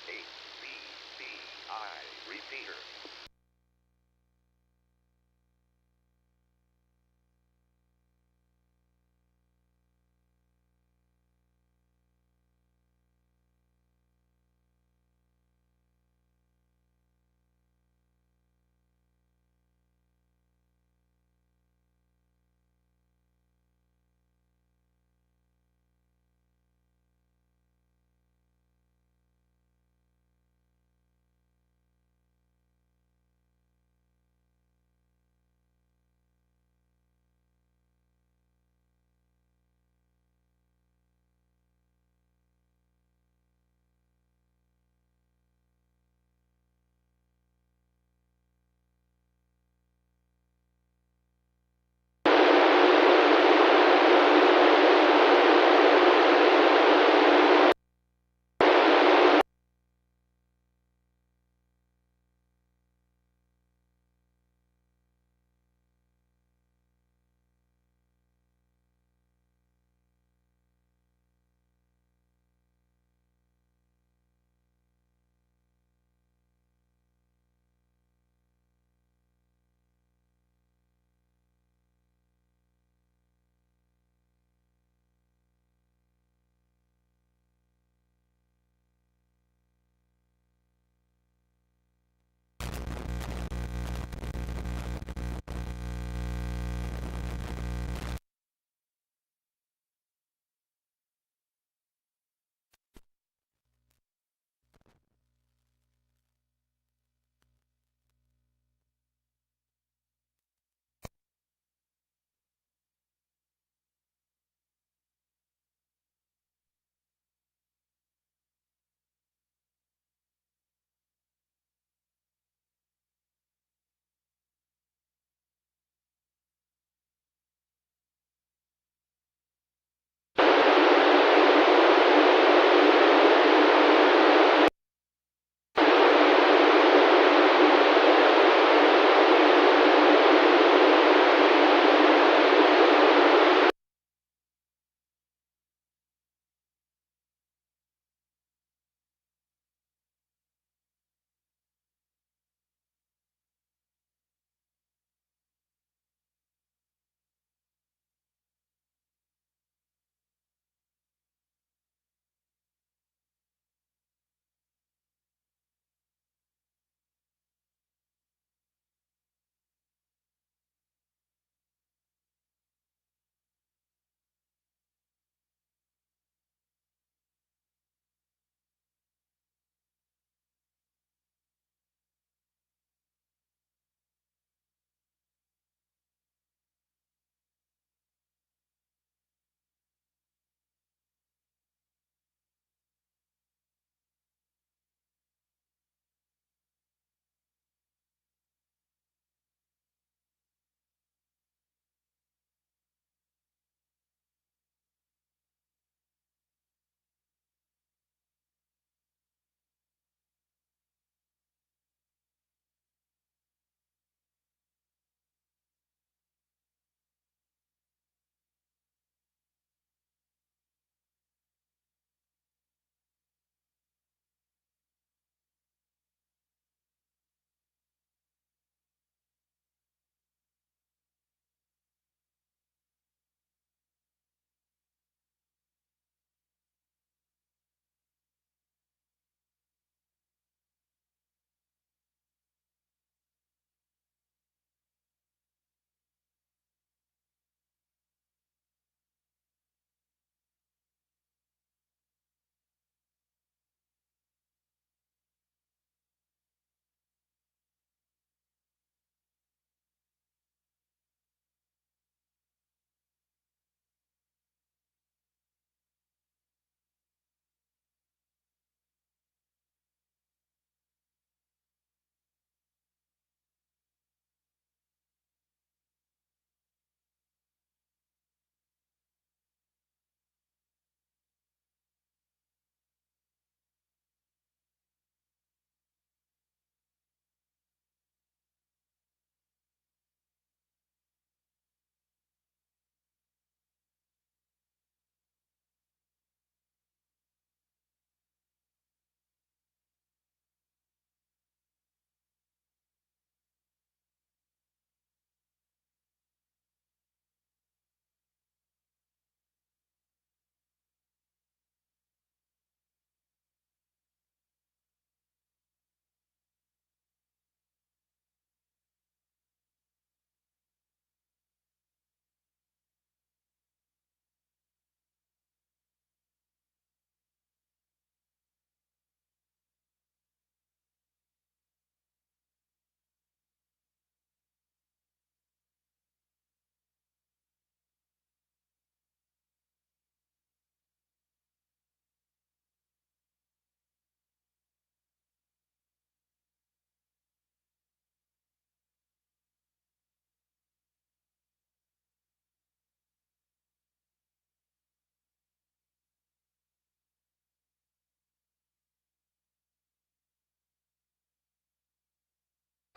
HCCI repeater.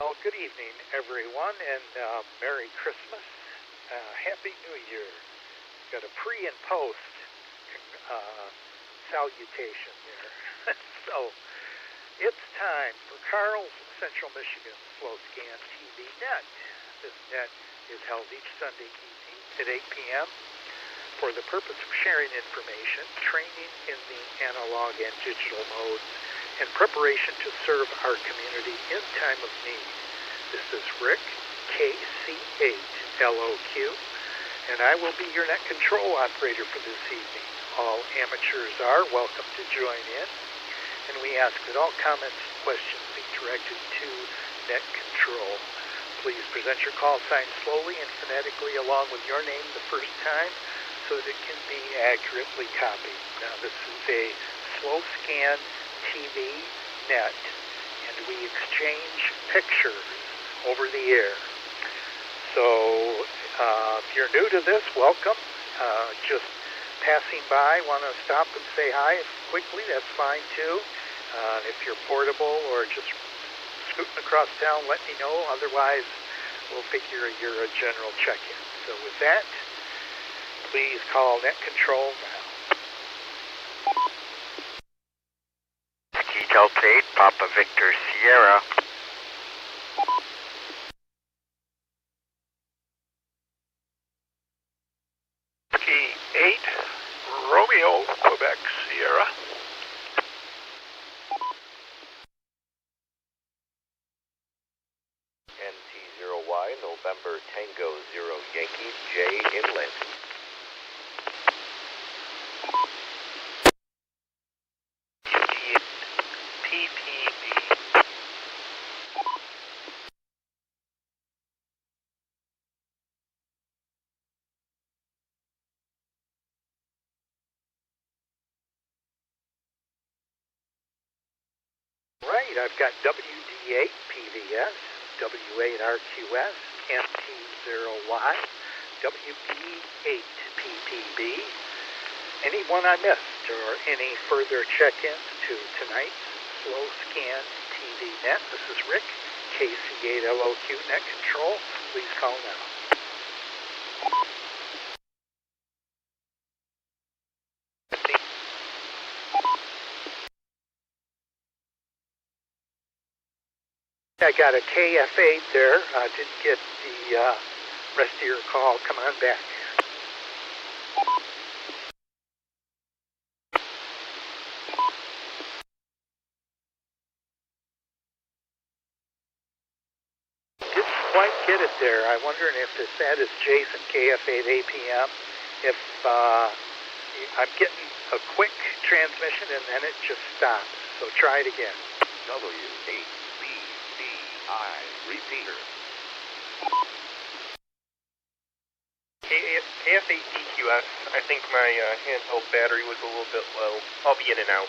Well, good evening, everyone, and Merry Christmas. Happy New Year. Got a pre and post salutation here. So, it's time for Carl's Central Michigan Slow Scan TV Net. This net is held each Sunday evening at 8 p.m. for the purpose of sharing information, training in the analog and digital modes, and preparation to serve our community in time of need. This is Rick, KC8LOQ, and I will be your net control operator for this evening. All amateurs are welcome to join in, and we ask that all comments and questions be directed to net control. Please present your call sign slowly and phonetically along with your name the first time so that it can be accurately copied. Now, this is a slow scan TV net, and we exchange pictures over the air. So if you're new to this, welcome. Just passing by, want to stop and say hi quickly, that's fine too. If you're portable or just scooting across town, let me know. Otherwise, we'll figure you're a general check-in. So with that, please call net control now. Ski Delta 8, Papa Victor Sierra. Ski 8, Romeo, Quebec Sierra. NT0Y, November Tango 0 Yankee, J in Lansing. PPB. Right, I've got WD8 PVS, W8RQS, MT0Y, WB8 PPB. Anyone I missed or any further check-ins to tonight's Slow Scan TV Net? This is Rick, KC8LOQ Net Control. Please call now. I got a KF8 there. Didn't get the rest of your call. Come on back. Didn't quite get it there. I'm wondering if that is Jason KF8 APM. If I'm getting a quick transmission and then it just stops. So try it again. W8BDI, repeater. KF8 DQS, I think my handheld battery was a little bit low. I'll be in and out.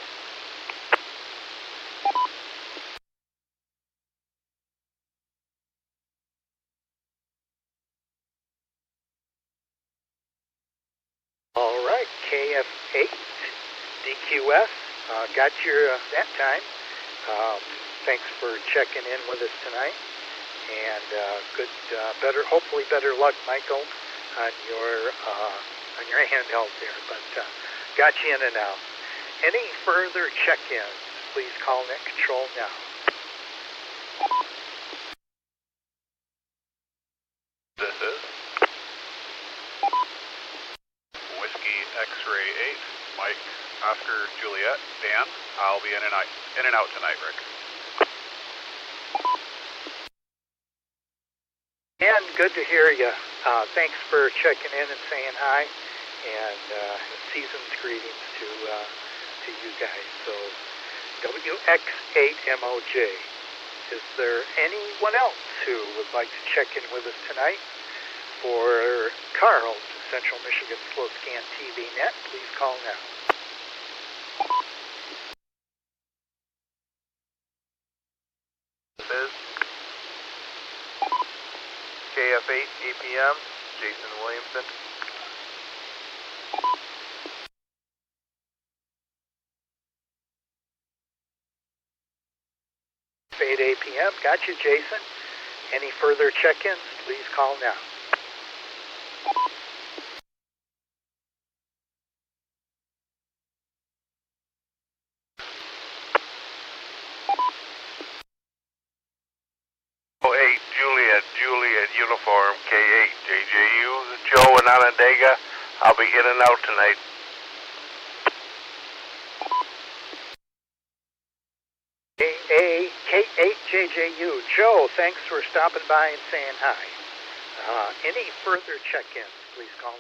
All right, KF8 DQS, got your that time. Thanks for checking in with us tonight, and hopefully better luck, Michael, on your handheld there. But got you in and out. Any further check-ins? Please call net control now. This is Whiskey X-Ray 8, Mike, Oscar, Juliet, Dan. I'll be in and out tonight, Rick. And good to hear you. Thanks for checking in and saying hi, and season's greetings to you guys. So WX8MOJ. Is there anyone else who would like to check in with us tonight for Carl's Central Michigan Slow Scan TV Net? Please call now. This is KF8 APM, Jason Williamson. 8 a.m. Got you, Jason. Any further check-ins, please call now. Juliet, uniform, K8, JJU, Joe in Onondaga. I'll be in and out tonight. K8JJU. Joe, thanks for stopping by and saying hi. Any further check-ins, please call now.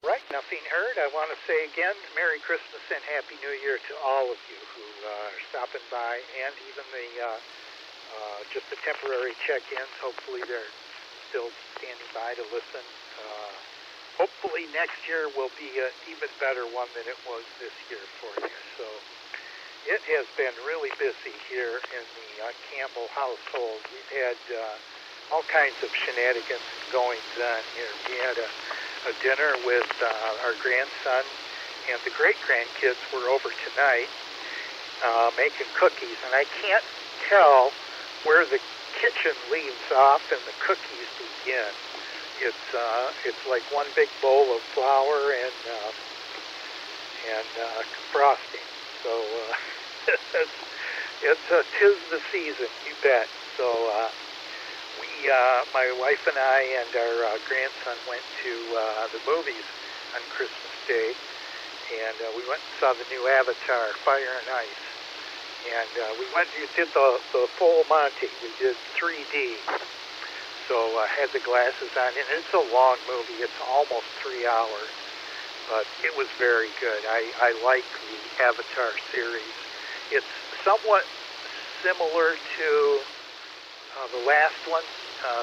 Right, nothing heard. I want to say again, Merry Christmas and Happy New Year to all of you who are stopping by, and even the just the temporary check-ins. Hopefully they're still standing by to listen. Hopefully next year will be an even better one than it was this year for you. So it has been really busy here in the Campbell household. We've had all kinds of shenanigans and goings on here. We had a dinner with our grandson, and the great-grandkids were over tonight making cookies, and I can't tell where the kitchen leaves off and the cookies begin. It's like one big bowl of flour and frosting. So it's 'tis the season, you bet. So my wife and I and our grandson went to the movies on Christmas Day, and we went and saw the new Avatar, Fire and Ice. And we did the full Monty. We did 3D. So I had the glasses on, and it's a long movie. It's almost 3 hours, but it was very good. I like the Avatar series. It's somewhat similar to the last one.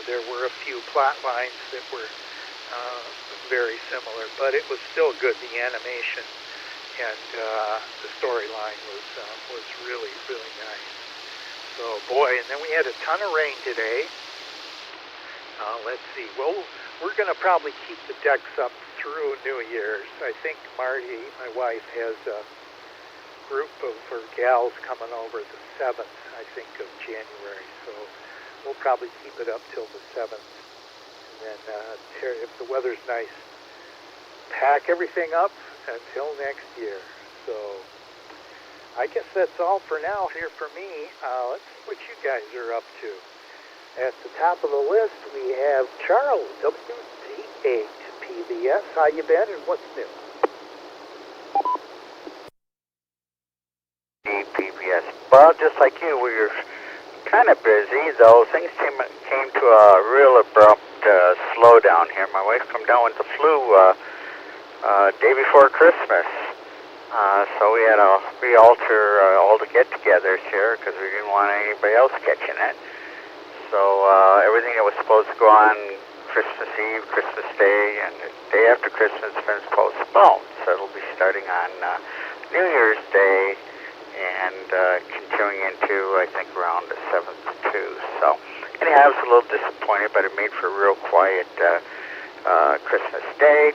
There were a few plot lines that were very similar, but it was still good. The animation and the storyline was really, really nice. So, boy, and then we had a ton of rain today. Let's see. Well, we're going to probably keep the decks up through New Year's. I think Marty, my wife, has a group of her gals coming over the 7th, I think, of January. So we'll probably keep it up till the 7th. And then if the weather's nice, pack everything up until next year. So I guess that's all for now here for me. Let's see what you guys are up to. At the top of the list, we have Charles, WT8 PBS. How you been and what's new? PBS. Well, just like you, we were kind of busy, though. Things came to a real abrupt slowdown here. My wife come down with the flu day before Christmas. So we had to realter all the get-togethers here because we didn't want anybody else catching it. So everything that was supposed to go on Christmas Eve, Christmas Day, and the day after Christmas has been postponed. So it'll be starting on New Year's Day and continuing into, I think, around the 7th too. So anyhow, I was a little disappointed, but it made for a real quiet Christmas Day.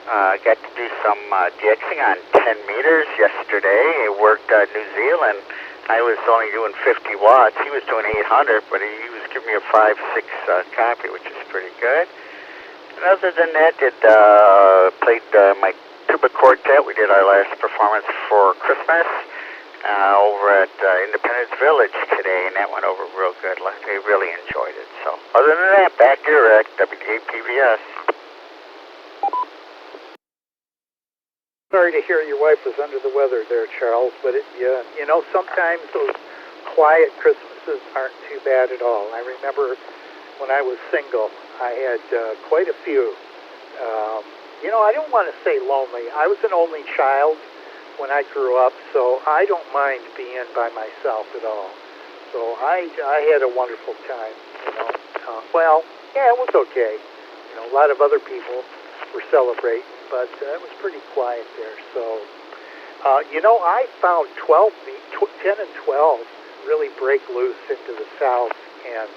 Got to do some DXing on 10 meters yesterday. It worked New Zealand. I was only doing 50 watts. He was doing 800, but he was giving me a 5-6 copy, which is pretty good. And other than that, played my tuba quartet. We did our last performance for Christmas over at Independence Village today, and that went over real good. They really enjoyed it. So other than that, back to Rick, WKPBS. Sorry to hear your wife was under the weather there, Charles, but sometimes those quiet Christmases aren't too bad at all. I remember when I was single, I had quite a few. I don't want to say lonely. I was an only child when I grew up, so I don't mind being by myself at all. So I had a wonderful time. It was okay. A lot of other people were celebrating, but it was pretty quiet there. So, I found 10 and 12 really break loose into the south and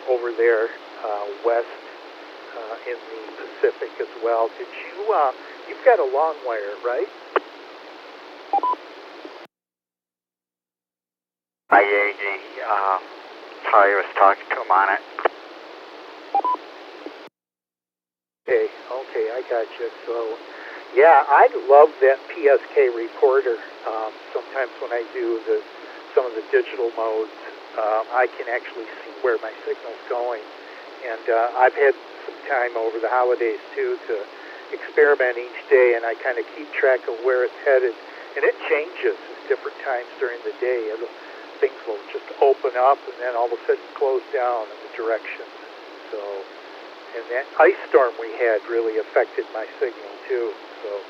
over there west in the Pacific as well. Did you, you've got a long wire, right? IAG, sorry, I was talking to him on it. Okay, I got you. So, yeah, I love that PSK recorder. Sometimes when I do some of the digital modes, I can actually see where my signal's going. And I've had some time over the holidays, too, to experiment each day, and I kind of keep track of where it's headed. And it changes at different times during the day. Things will just open up and then all of a sudden close down in the directions. So, and that ice storm we had really affected my signal, too. So,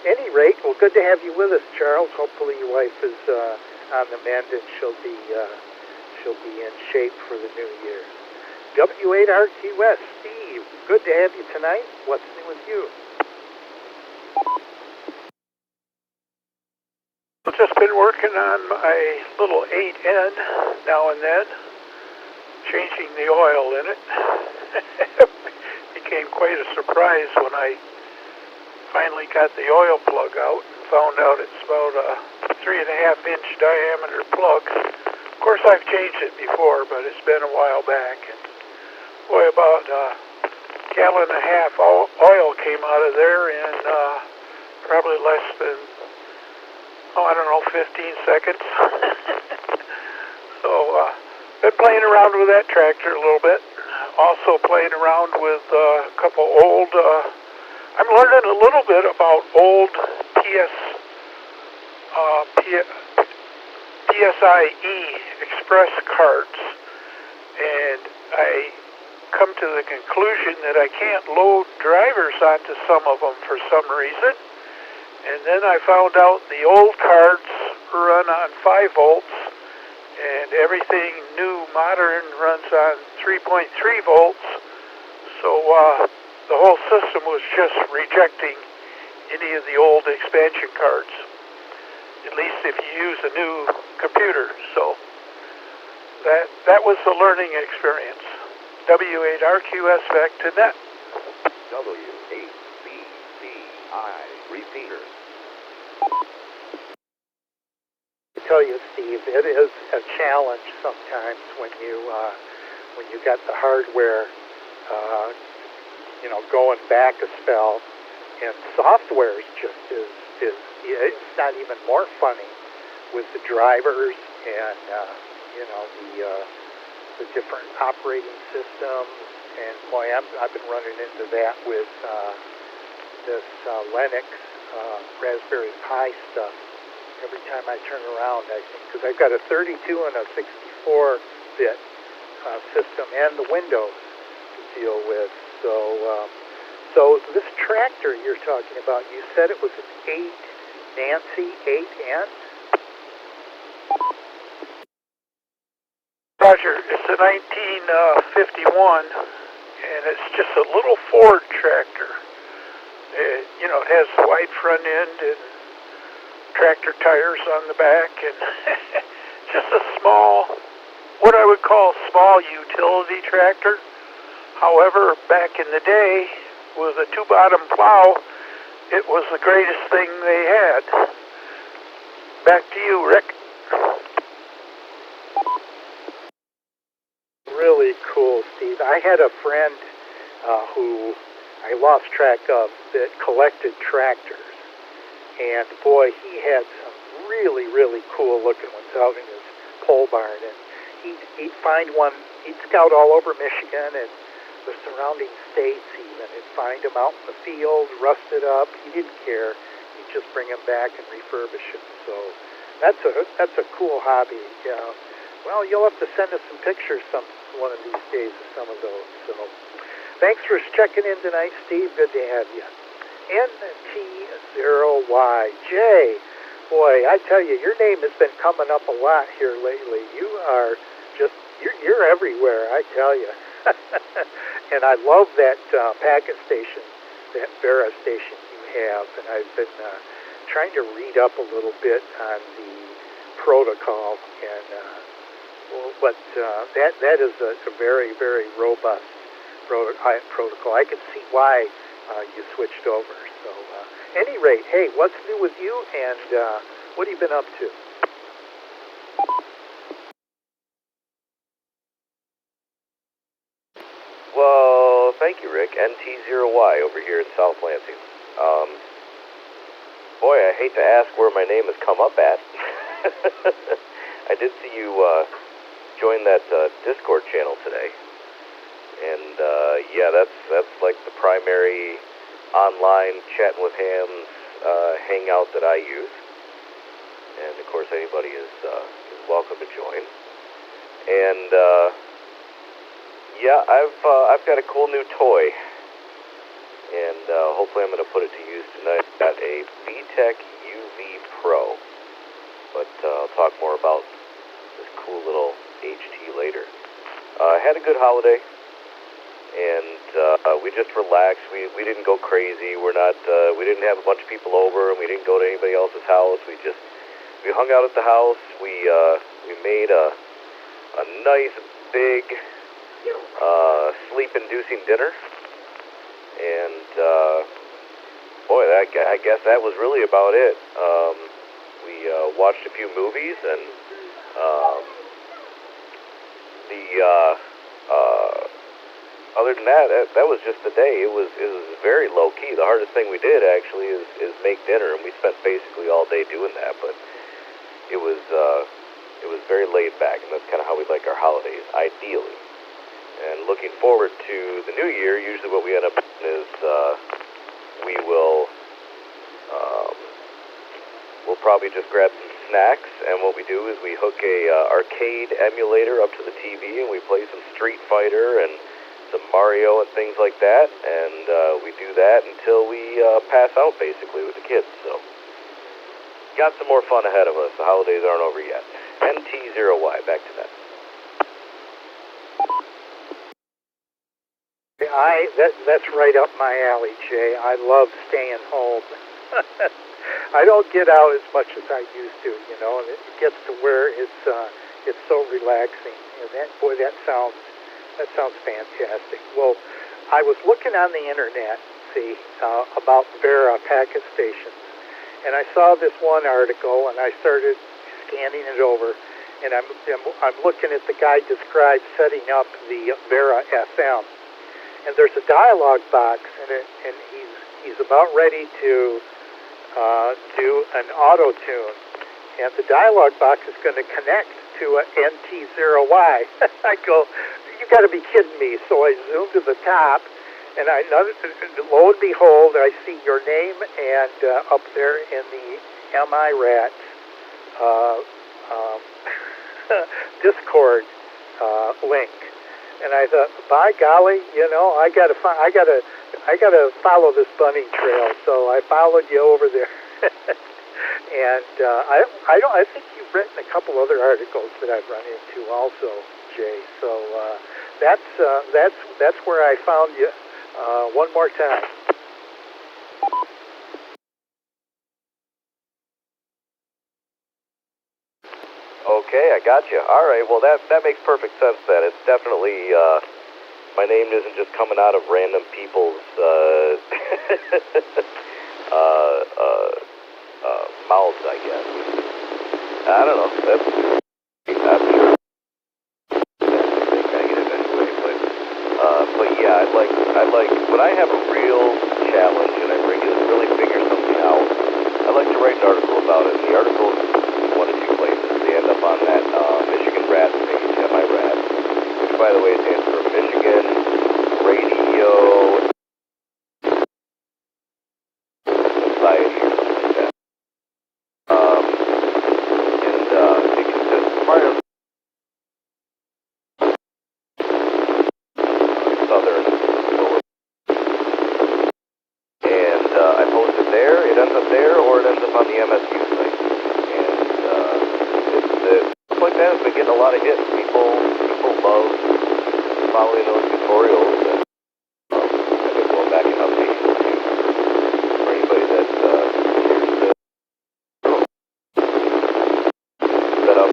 any rate, well, good to have you with us, Charles. Hopefully your wife is on the mend and she'll be in shape for the new year. W8RQS, Steve, good to have you tonight. What's new with you? I've just been working on my little 8N now and then, changing the oil in it. Became quite a surprise when I finally got the oil plug out and found out it's about a 3.5-inch diameter plug. Of course, I've changed it before, but it's been a while back. And boy, about a gallon and a half oil came out of there in probably less than, 15 seconds. So, been playing around with that tractor a little bit. Also playing around with a couple old, I'm learning a little bit about old PSIE express cards. And I come to the conclusion that I can't load drivers onto some of them for some reason. And then I found out the old cards run on 5 volts, and everything new, modern, runs on 3.3 volts. So the whole system was just rejecting any of the old expansion cards, at least if you use a new computer. So that was a learning experience. W8RQS back to net. W8BCI repeater. I tell you, Steve, it is a challenge sometimes when you got the hardware, going back a spell, and software is just it's not even more funny with the drivers and the different operating systems. And boy, I've been running into that with this Linux Raspberry Pi stuff. Every time I turn around, I think, because I've got a 32 and a 64-bit system and the Windows to deal with. So this tractor you're talking about, you said it was an 8 Nancy 8N? Roger, it's a 1951, and it's just a little Ford tractor. It has a wide front end and tractor tires on the back, and just a small, what I would call small utility tractor. However, back in the day, with a 2-bottom plow, it was the greatest thing they had. Back to you, Rick. Really cool, Steve. I had a friend who I lost track of that collected tractors. And boy, he had some really, really cool looking ones out in his pole barn. And he'd find one, he'd scout all over Michigan and the surrounding states even, and find them out in the field, rusted up. He didn't care. He'd just bring them back and refurbish them. So that's a cool hobby. Well, you'll have to send us some pictures one of these days of some of those. So thanks for checking in tonight, Steve. Good to have you. NT0YJ. Boy, I tell you, your name has been coming up a lot here lately. You are just, you're everywhere, I tell you. And I love that packet station, that Vera station you have. And I've been trying to read up a little bit on the protocol. And but that is a very, very robust protocol. I can see why you switched over. So, any rate, hey, what's new with you, and what have you been up to? Well, thank you, Rick. NT0Y over here in South Lansing. Boy, I hate to ask where my name has come up at. I did see you join that Discord channel today. And, yeah, that's like the primary online chatting with hams hangout that I use. And, of course, anybody is welcome to join. And, yeah, I've got a cool new toy, and hopefully I'm going to put it to use tonight. I've got a VTech UV Pro, but I'll talk more about this cool little HT later. Had a good holiday, and we just relaxed. We didn't go crazy. We didn't have a bunch of people over, and we didn't go to anybody else's house. We hung out at the house. We made a nice big sleep-inducing dinner, and boy, I guess that was really about it. We watched a few movies, and other than that, that was just the day. It was very low-key. The hardest thing we did actually is make dinner, and we spent basically all day doing that. But it was very laid back, and that's kind of how we like our holidays, ideally. And looking forward to the new year, usually what we end up doing is we'll probably just grab some snacks, and what we do is we hook a arcade emulator up to the TV, and we play some Street Fighter and some Mario and things like that, and we do that until we pass out, basically, with the kids. So, got some more fun ahead of us. The holidays aren't over yet. NT0Y, back to that. That's right up my alley, Jay. I love staying home. I don't get out as much as I used to, you know, and it gets to where it's so relaxing. And that sounds fantastic. Well, I was looking on the internet, about Vera packet stations, and I saw this one article, and I started scanning it over, and I'm looking at the guy described setting up the Vera FM. And there's a dialog box in it, and he's about ready to do an auto tune, and the dialog box is going to connect to an NT0Y. I go, you got to be kidding me! So I zoom to the top, and lo and behold, I see your name and up there in the MIRAT Discord link. And I thought, by golly, you know, I gotta follow this bunny trail. So I followed you over there, and I think you've written a couple other articles that I've run into also, Jay. So that's where I found you one more time. Okay, I got you. All right, well, that makes perfect sense then. It's definitely, my name isn't just coming out of random people's mouths, I guess. I don't know. I'm sure. Negative anyway, but yeah, I like when I have a real challenge and I really figure something out. I like to write an article about it. The article is one of two places. They end up on that Michigan Rats page, MIRAT, which, by the way, stands for Michigan Radio Society or something like that. And it consists part of Southern, and I post it there. It ends up there, or it ends up on the MSU site. And stuff like that has been getting a lot of hits. People love following those tutorials, and I've been going back and updating them too. For anybody that cares to set up,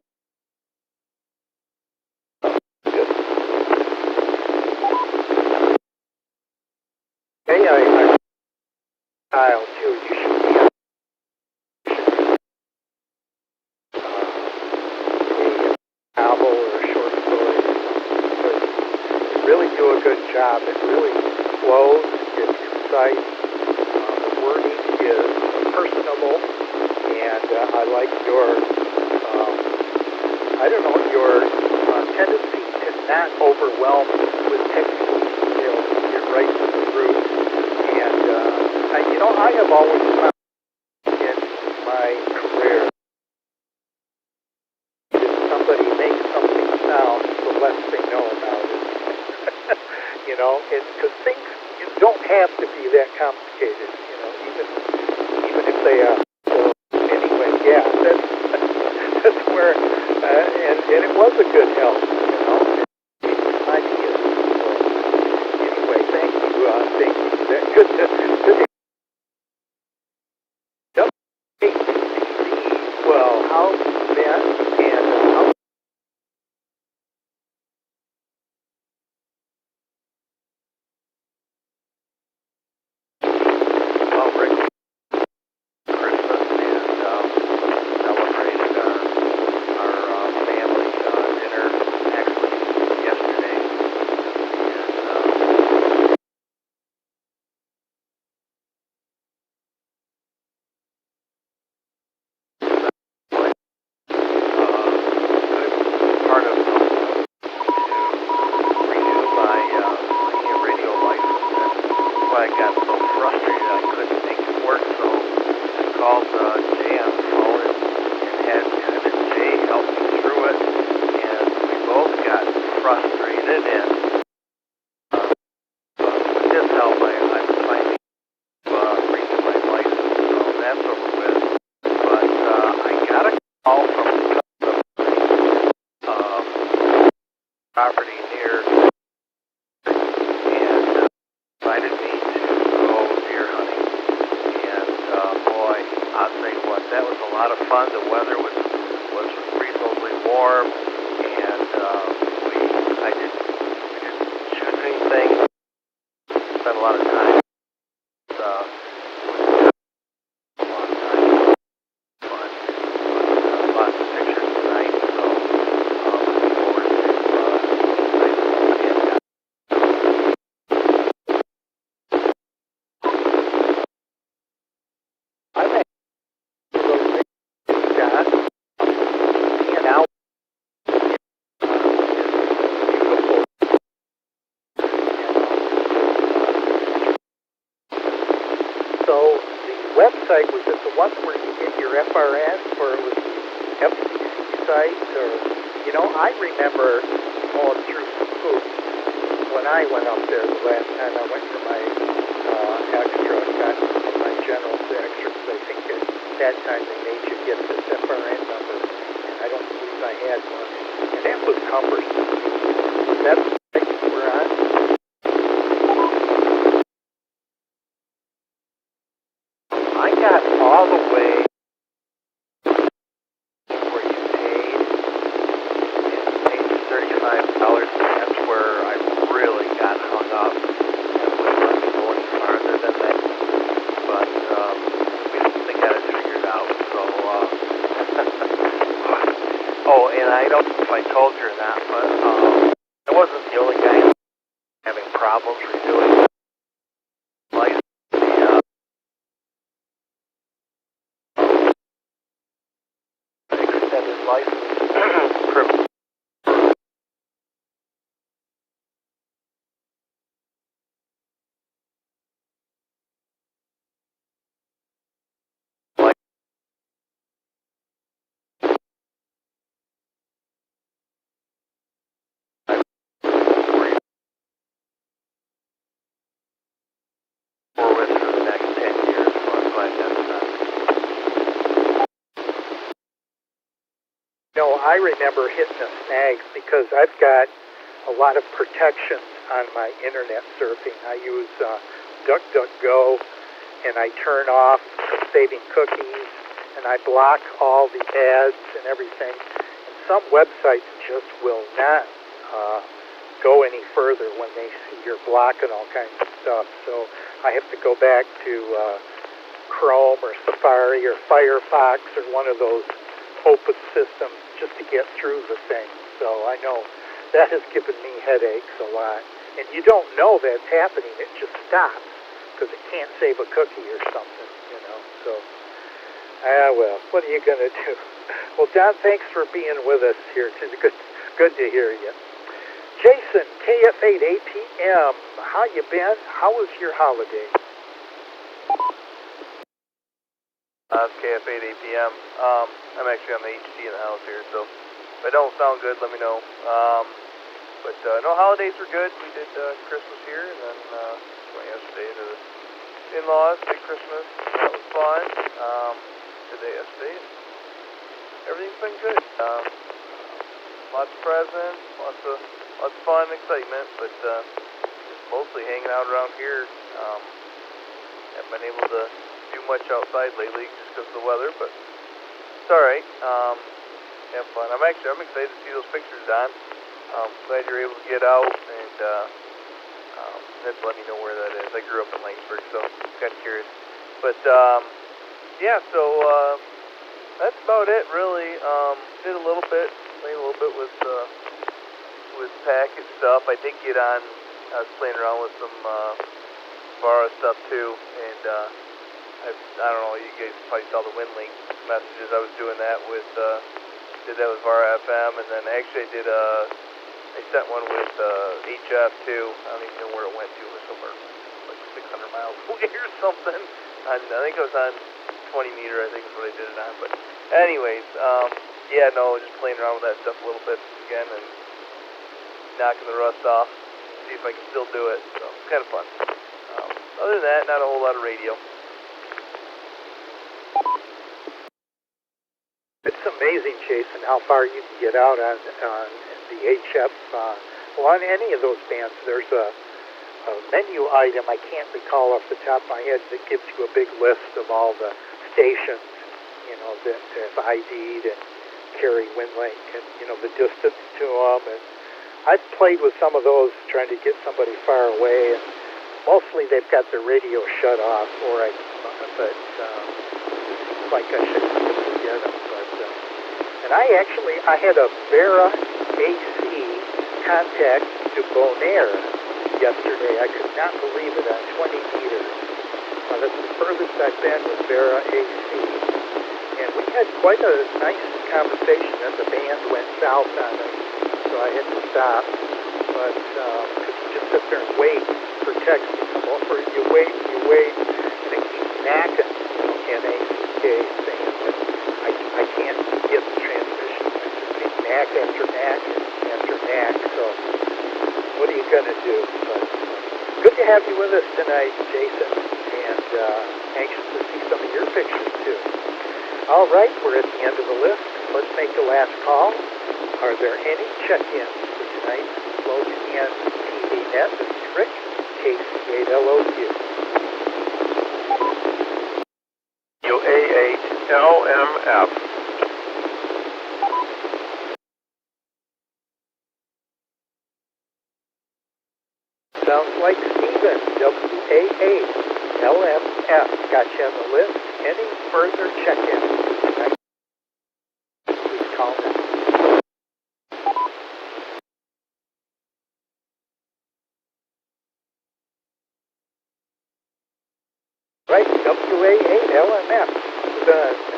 good. good job. It really flows. It's concise. The wording is personable, and I like your, your tendency to not overwhelm with technical details. Get right to the root. And I have always found in my career, if somebody makes something sound, the less they know about it. Because things don't have to be that complicated. Even if they are. So anyway, yeah, that's where, and it was a good help. Ideas. So anyway, thank you. That good. Well, how Ben and how. Well, Rick, Christmas and celebrated our family dinner actually yesterday. Part of to renew my radio license. That's why I got so frustrated I couldn't make it work. So I called Jay on the phone and had Jay help me through it. And we both got frustrated. And with his help, I'm finally renew my license. So that's over with. But I got a call from property near and invited me to go deer hunting. And boy, I'll tell you what, that was a lot of fun. The weather was reasonably warm, and we didn't shoot anything. Spent a lot of time with a long time. Fun. Lots of pictures tonight. So looking forward to I'm at those things got and out beautiful. So the website, was it the one where you get your FRN, or it was the FCC site, or I remember going through some hoops when I went up there the last time I went for my extra, got my general extra, because I think at that time they made you get this FRN number, and I don't believe I had one, and that was cumbersome. That's the site you were on? I got all the way where you paid $35, and that's where I really got hung up. And we weren't going farther than that, but we got it figured out. So, oh, and I don't know if I told you or not, but I wasn't the only guy having problems renewing license. Extended license privilege. For the next 10 years, so I'm glad that's done. I remember hitting the snags because I've got a lot of protections on my internet surfing. I use DuckDuckGo, and I turn off saving cookies, and I block all the ads and everything. And some websites just will not go any further when they see you're blocking all kinds of stuff. So I have to go back to Chrome or Safari or Firefox or one of those open systems just to get through the thing. So I know that has given me headaches a lot. and you don't know that's happening. It just stops because it can't save a cookie or something, you know. So, well, what are you going to do? Well, Don, thanks for being with us here. It's good to hear you. Jason, KF8 APM, how you been? How was your holiday? KF8 APM. I'm actually on the HD in the house here, so if I don't sound good, let me know. But no, holidays were good. We did Christmas here, and then went yesterday to the in-laws, did Christmas. That was fun. Did that yesterday. Everything's been good. Lots of presents, lots of fun, excitement, but just mostly hanging out around here. Haven't been able to do much outside lately just because of the weather, but it's all right. Have fun. I'm excited to see those pictures, Don. Glad you're able to get out, and that's let me know where that is. I grew up in Lansing, so I'm kind of curious. But yeah, so that's about it, really. Did a little bit, played a little bit with package stuff. I did get on. I was playing around with some VARA stuff too, and I don't know. You guys probably saw the WinLink messages. I was doing that with did that with VARA FM, and then actually I sent one with HF too. I don't even know where it went to. It was somewhere like 600 miles away or something. I think it was on 20 meter. I think is what I did it on. But anyways, yeah, no, just playing around with that stuff a little bit again and knocking the rust off. See if I can still do it. So it's kind of fun. Other than that, not a whole lot of radio. It's amazing, Jason, how far you can get out on the HF. Well, on any of those bands, there's a menu item, I can't recall off the top of my head, that gives you a big list of all the stations, you know, that have ID'd and carry WinLink and, you know, the distance to them. And I've played with some of those trying to get somebody far away, and mostly they've got their radio shut off, but seems like I should get them. And I had a VARA AC contact to Bonaire yesterday. I could not believe it, on 20 meters. That's the furthest I've been with VARA AC. And we had quite a nice conversation, and the band went south on us, so I had to stop. But because you just sit there and wait for text to come over, you wait, and it keeps knacking, N-A-C-K, saying that I can't get the transmission. I just keep knack after knack after knack. So what are you going to do? But good to have you with us tonight, Jason, and anxious to see some of your pictures too. All right, we're at the end of the list. Let's make the last call. Are there any check-ins for tonight's Low Can TV Net? This is Rick, KC8LOQ. A8LMF. Sounds like Steven, WA8LMF. Got you on the list. Any further check-ins tonight? Please call in. Right, WA8LMF.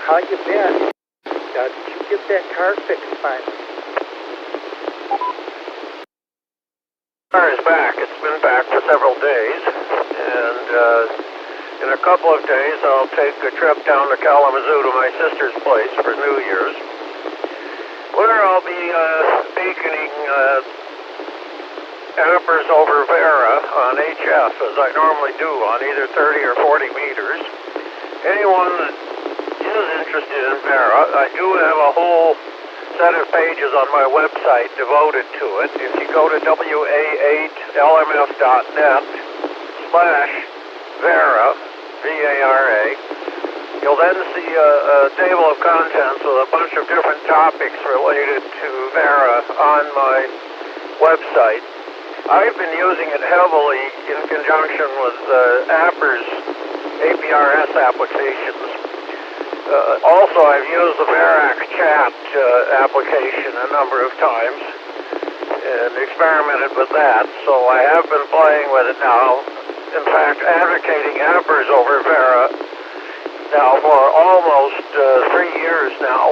How you been? Did you get that car fixed finally? Car is back. It's been back for several days, and in a couple of days I'll take a trip down to Kalamazoo to my sister's place for New Year's, where I'll be beaconing ampers over VARA on HF, as I normally do on either 30 or 40 meters. Anyone that is interested in VARA, I do have a whole set of pages on my website devoted to it. If you go to wa8lmf.net/VARA, V-A-R-A, you'll then see a table of contents with a bunch of different topics related to VARA on my website. I've been using it heavily in conjunction with Apper's APRS applications. Also, I've used the Verac chat application a number of times. and experimented with that. So I have been playing with it now. In fact, advocating appers over Vera now for almost 3 years now.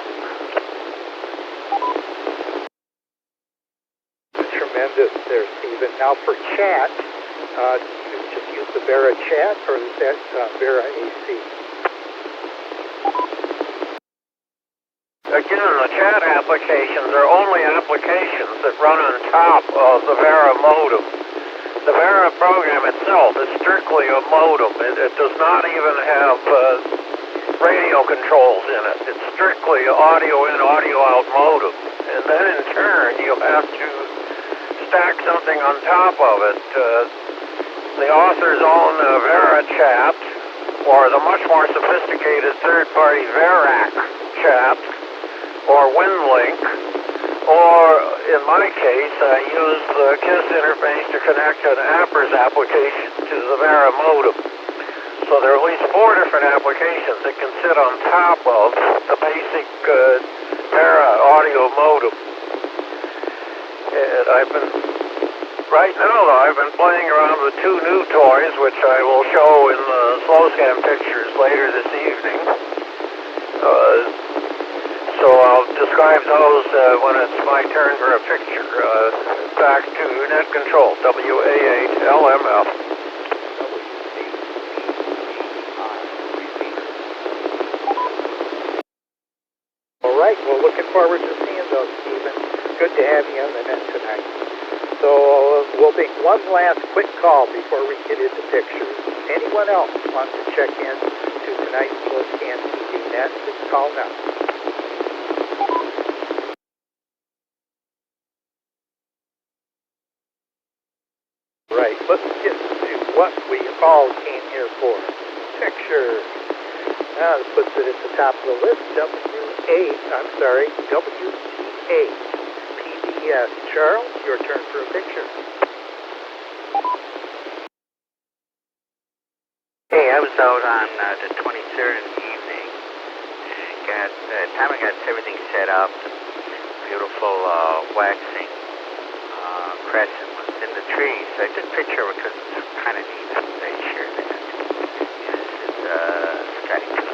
Tremendous there, Stephen. Now for chat, you just use the Vera chat, or is that Vera AC? Again, the chat applications are only applications that run on top of the Vera modem. The Vera program itself is strictly a modem. It does not even have radio controls in it. It's strictly audio in, audio out modem. And then in turn, you have to stack something on top of it. The authors own Vera Chat, or the much more sophisticated third-party Verac Chat, or WinLink, or in my case, I use the KISS interface to connect an appers application to the Vera modem. So there are at least 4 different applications that can sit on top of the basic Vera audio modem. And right now though, I've been playing around with 2 new toys, which I will show in the slow scan pictures later this evening. So I'll describe those when it's my turn for a picture. Back to net control, WA8LMF. All right, well, looking forward to seeing those, Stephen. Good to have you on the net tonight. So we'll make one last quick call before we get into pictures. Anyone else want to check in to tonight's Slow Scan TV net? Just call now. Right, let's get to what we all came here for. Pictures. Now this puts it at the top of the list. WT8. PBS. Charles, your turn for a picture. Hey, I was out on the 23rd in the evening. Time I got everything set up, beautiful waxing crescent was in the trees. So I took a picture of it because it's kind of neat. I shared that. It's kind of cool.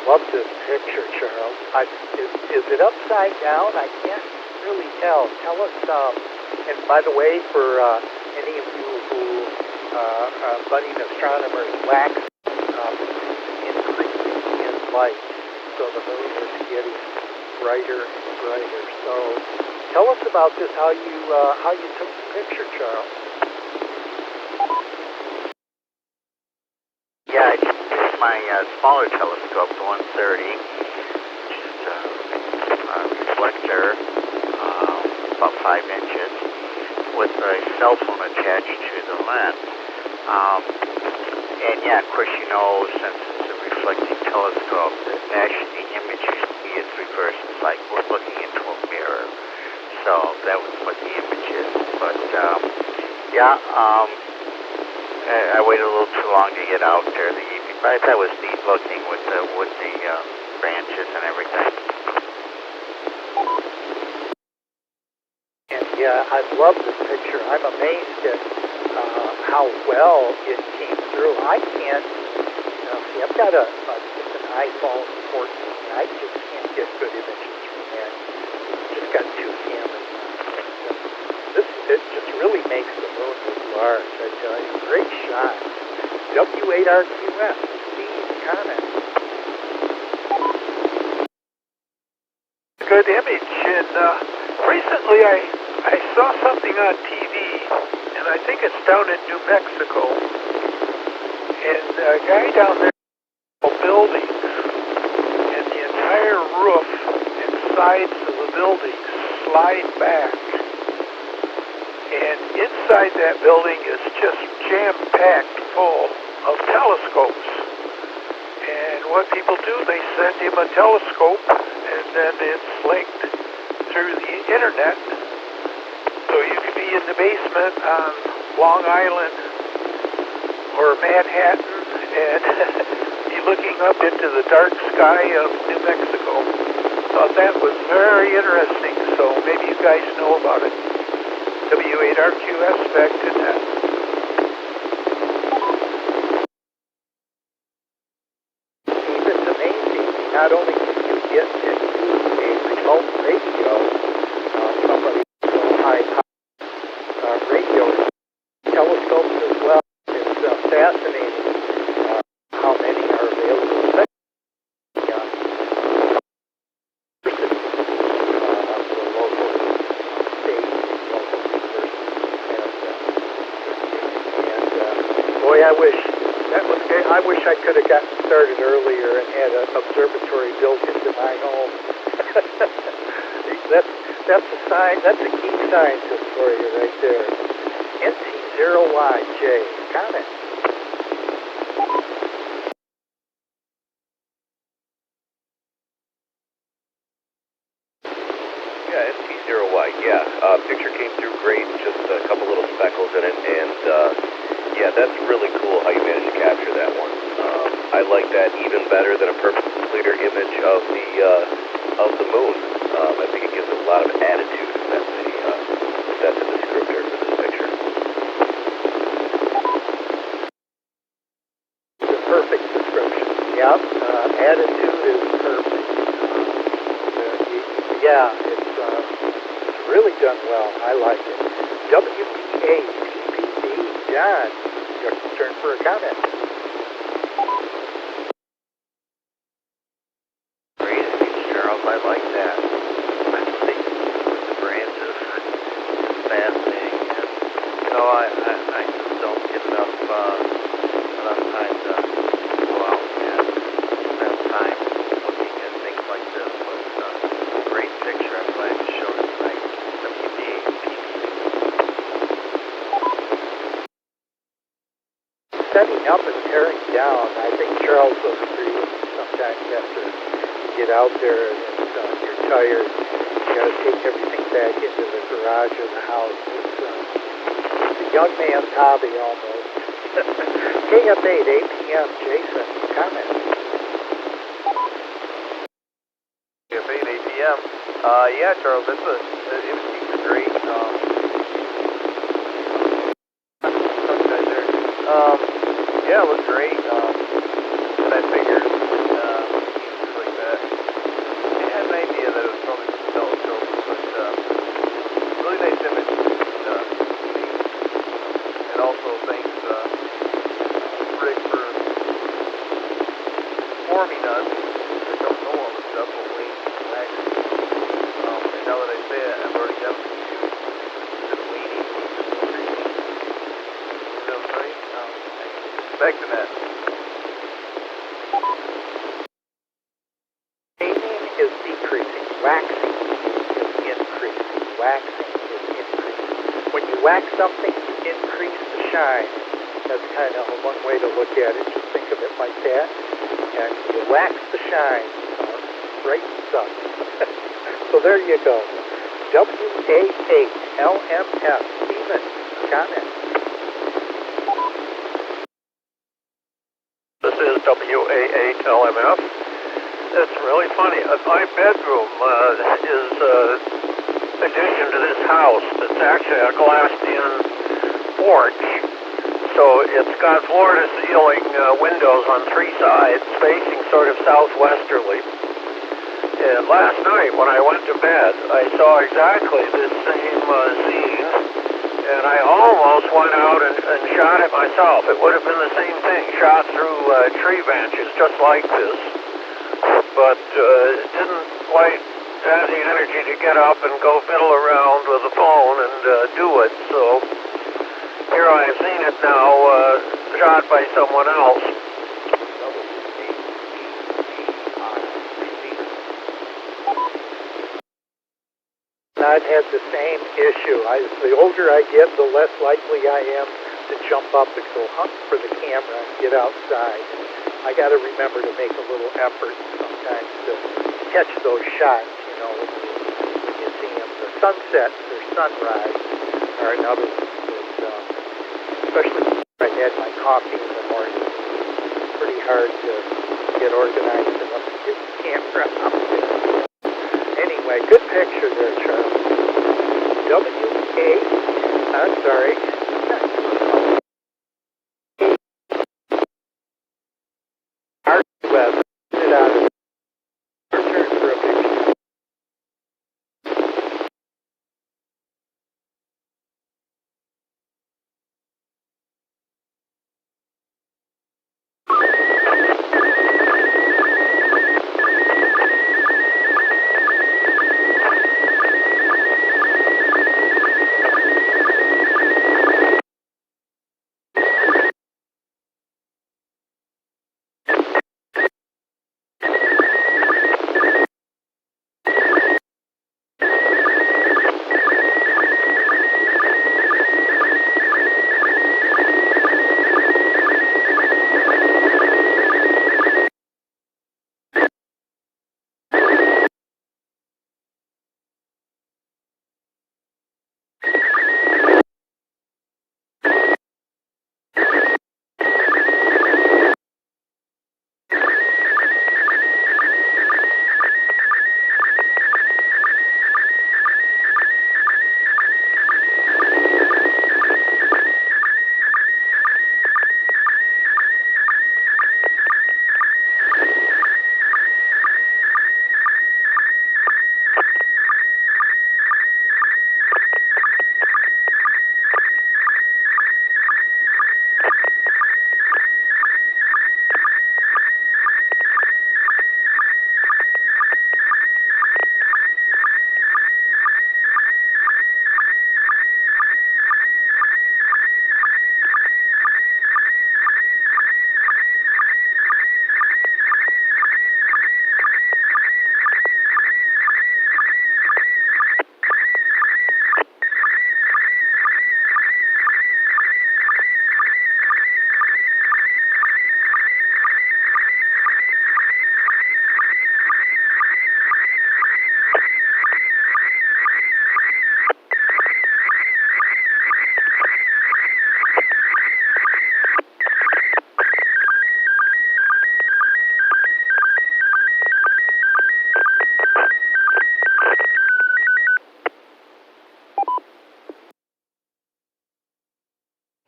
Love this picture, Charles. Is it upside down? I can't really tell. Tell us, and by the way, for any of you who are budding astronomers, wax increasing in light, so the moon is getting brighter and brighter. So tell us about this, how you took the picture, Charles. Yeah, I just used my smaller telescope, the 130, which is a reflector, about 5 inches, with a cell phone attached to the lens. And yeah, of course, you know, since it's a reflecting telescope, actually the image is reversed. It's like we're looking into a mirror. So that was what the image is. But yeah, I waited a little too long to get out there. The evening I thought it was neat looking with the branches and everything. And yeah, I love this picture. I'm amazed at how well it came through. I can't, see, I've got it's an iPhone 14. I just can't get good images from that. It's just got two cameras. It just really makes the moon look large, I tell you. Great shot. W8RQS, Steve comment. Good image, and recently I saw something on TV, and I think it's down in New Mexico, and a guy down there buildings, and the entire roof and sides of the buildings slide back, and inside that building is just jam-packed full of telescopes. And what people do, they send him a telescope, and then it's linked through the internet. So you could be in the basement on Long Island or Manhattan and be looking up into the dark sky of New Mexico. Thought that was very interesting, so maybe you guys know about it. W8RQS back to net. It's amazing. Not only can you get to use a remote radio, somebody high radio telescopes as well. It's fascinating how many are available. I wish I could have gotten started earlier and had an observatory built into my home. That's a sign. That's a key scientist for you right there. NC0YJ. Comment. Yeah, NC0Y. Yeah, picture came through great. Just a couple little speckles in it, and yeah, that's really cool how you managed to capture that one. I like that even better than a perfect clear image of the moon. I think it gives it a lot of attitude. That's a descriptor for this picture. The perfect description. Yep. Attitude is perfect. Yeah, it's really done well. I like it. WPAPPD, John, your turn for a comment. Great image, Charles. I like that. I think the branches is fascinating. And, I just don't get enough time to go out and spend time looking at things like this. But great picture. I'm glad you showed it tonight. Setting up and tearing down, I think Charles will agree with me. Sometimes after you get out there and you're tired, you got to take everything back into the garage or the house. It's a young man's hobby almost. KF8, 8 p.m. Jason, comment. KF8, 8 p.m. Yeah, Charles, it was great. Yeah, it was great. And I figured things like that. I had an idea that it was probably some telescope, but really nice image. And also thanks Rick for informing us. I don't know all this stuff, but Wayne waxing. And now that I say it, I've already done some too. Just waiting. Feels right. Back to that. Staining is decreasing. Waxing is increasing. Waxing is increasing. When you wax something, you increase the shine. That's kind of one way to look at it. Just think of it like that. And you wax the shine. Bright sun. So there you go. WA8LMS. Stephen, comment. This is WA8LMF. It's really funny. My bedroom is addition to this house. It's actually a glassed-in porch. So it's got floor-to-ceiling windows on three sides, facing sort of southwesterly. And last night, when I went to bed, I saw exactly this same scene, and I almost went out and shot it myself. It would have been the same thing, shot through tree branches just like this, but didn't quite have the energy to get up and go fiddle around with the phone and do it. So here I've seen it now, shot by someone else. I've had the same issue. The older I get, the less likely I am to jump up and go hunt for the camera and get outside. I got to remember to make a little effort sometimes to catch those shots, you know, when you see them. The sunsets or sunrise are another one. Especially when I had my coffee in the morning. It's pretty hard to get organized enough to get the camera up there. Anyway, good picture there, Charlie. I'm sorry. Our weather. Get out of return for a picture.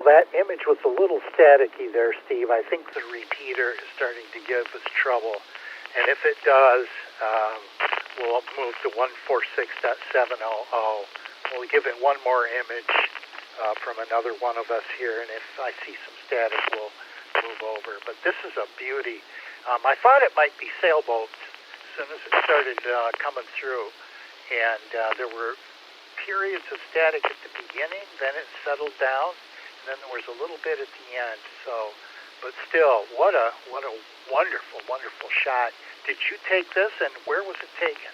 That image was a little staticky there, Steve. I think the repeater is starting to give us trouble. And if it does, we'll move to 146.700. We'll give it one more image from another one of us here. And if I see some static, we'll move over. But this is a beauty. I thought it might be sailboats as soon as it started coming through. And there were periods of static at the beginning. Then it settled down. And then there was a little bit at the end. So, but still, what a wonderful, wonderful shot. Did you take this, and where was it taken?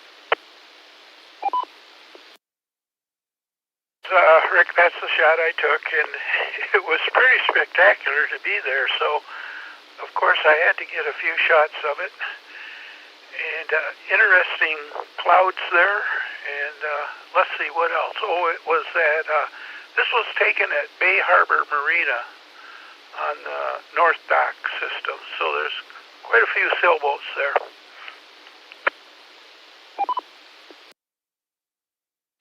Rick, that's the shot I took, and it was pretty spectacular to be there. So, of course, I had to get a few shots of it. And interesting clouds there. And let's see what else. Oh, it was that. This was taken at Bay Harbor Marina on the North Dock system, so there's Quite a few sailboats there.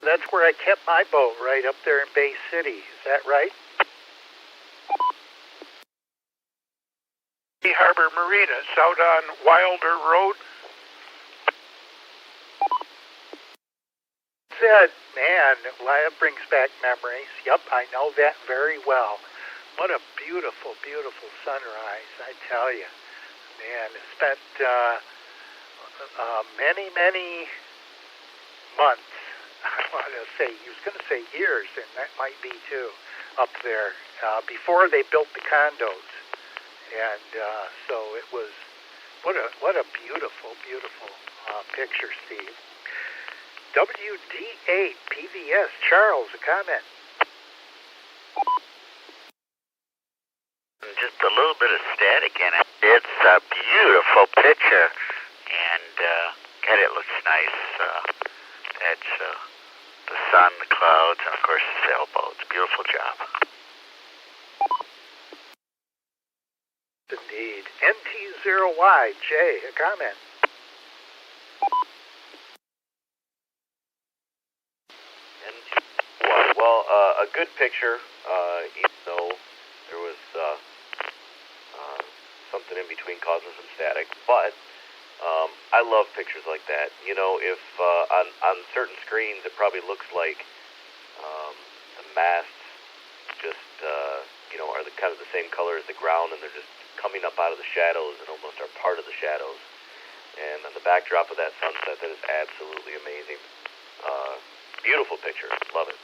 That's where I kept my boat, right up there in Bay City. Is that right? Harbor Marina. It's out on Wilder Road. Said, man, that brings back memories. Yep, I know that very well. What a beautiful, beautiful sunrise, I tell you. Man, I spent many months, I want to say, he was going to say years, and that might be too, up there, before they built the condos. And so it was, what a beautiful, beautiful picture, Steve. WD8 PVS, Charles, a comment. Just a little bit of static in it. It's a beautiful picture, and God, it looks nice. That's the sun, the clouds, and of course the sailboats. Beautiful job. Indeed. NT0Y, Jay, a comment. Well, a good picture, even though there was something in between causing some static. But I love pictures like that. You know, if on certain screens it probably looks like the masts just you know, are the kind of the same color as the ground, and they're just coming up out of the shadows and almost are part of the shadows. And on the backdrop of that sunset, that is absolutely amazing. Beautiful picture. Love it.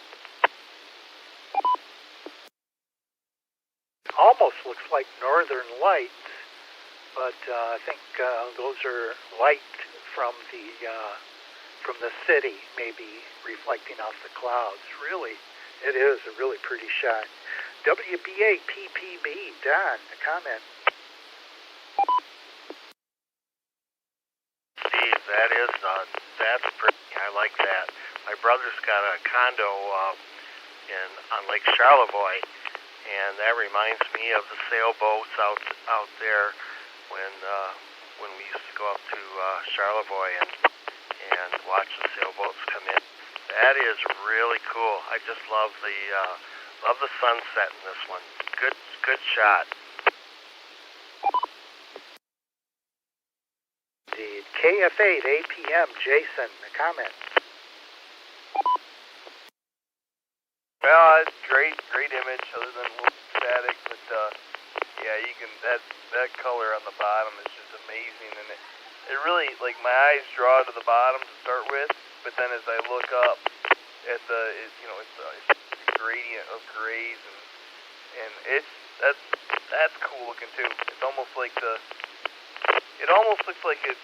Almost looks like northern lights, but I think those are light from the city, maybe reflecting off the clouds. Really, it is a really pretty shot. WBA PPB, Don, a comment. Steve, that's pretty. I like that. My brother's got a condo on Lake Charlevoix, and that reminds me of the sailboats out there when we used to go up to Charlevoix and watch the sailboats come in. That is really cool. I just love the sunset in this one. Good shot. Indeed. KF8 APM, Jason, a comment. Well, it's great image other than a little static, but yeah, you can that color on the bottom is just amazing, and it really, like, my eyes draw to the bottom to start with, but then as I look up at it's a gradient of grays, and that's cool looking too. It's almost like it almost looks like it's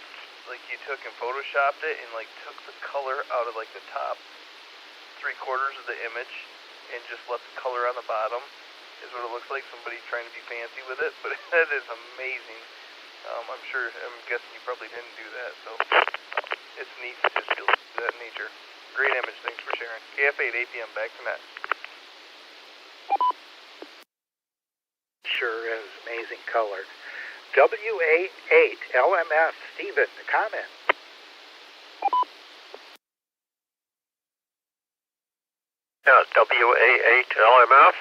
like you took and photoshopped it and like took the color out of like the top 3/4 of the image and just left the color on the bottom is what it looks like. Somebody trying to be fancy with it, but that is amazing. I'm guessing you probably didn't do that, so it's neat to just feel that nature. Great image, thanks for sharing. KF8 APM, back to Matt. Sure is, amazing color. WA8 LMF, Steven, a comment. Yeah, WA8 LMF.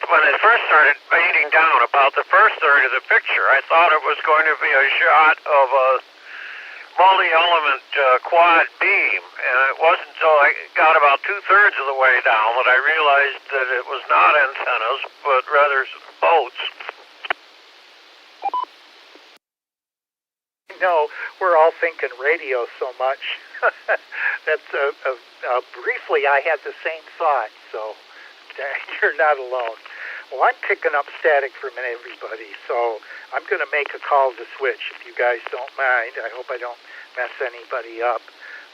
When it first started fading down about the first third of the picture, I thought it was going to be a shot of a multi-element quad beam, and it wasn't until I got about 2/3 of the way down that I realized that it was not antennas, but rather boats. No, we're all thinking radio so much. That's briefly I had the same thought, so you're not alone. Well, I'm picking up static from everybody, so I'm going to make a call to switch if you guys don't mind. I hope I don't mess anybody up.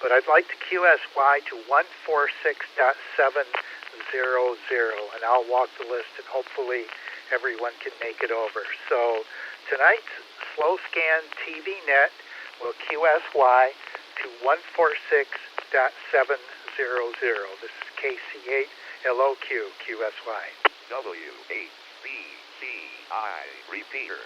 But I'd like to QSY to 146.700, and I'll walk the list, and hopefully everyone can make it over. So tonight's slow scan TV net will QSY to 146.700. This is KC8 LOQ QSY. W8BCI repeater.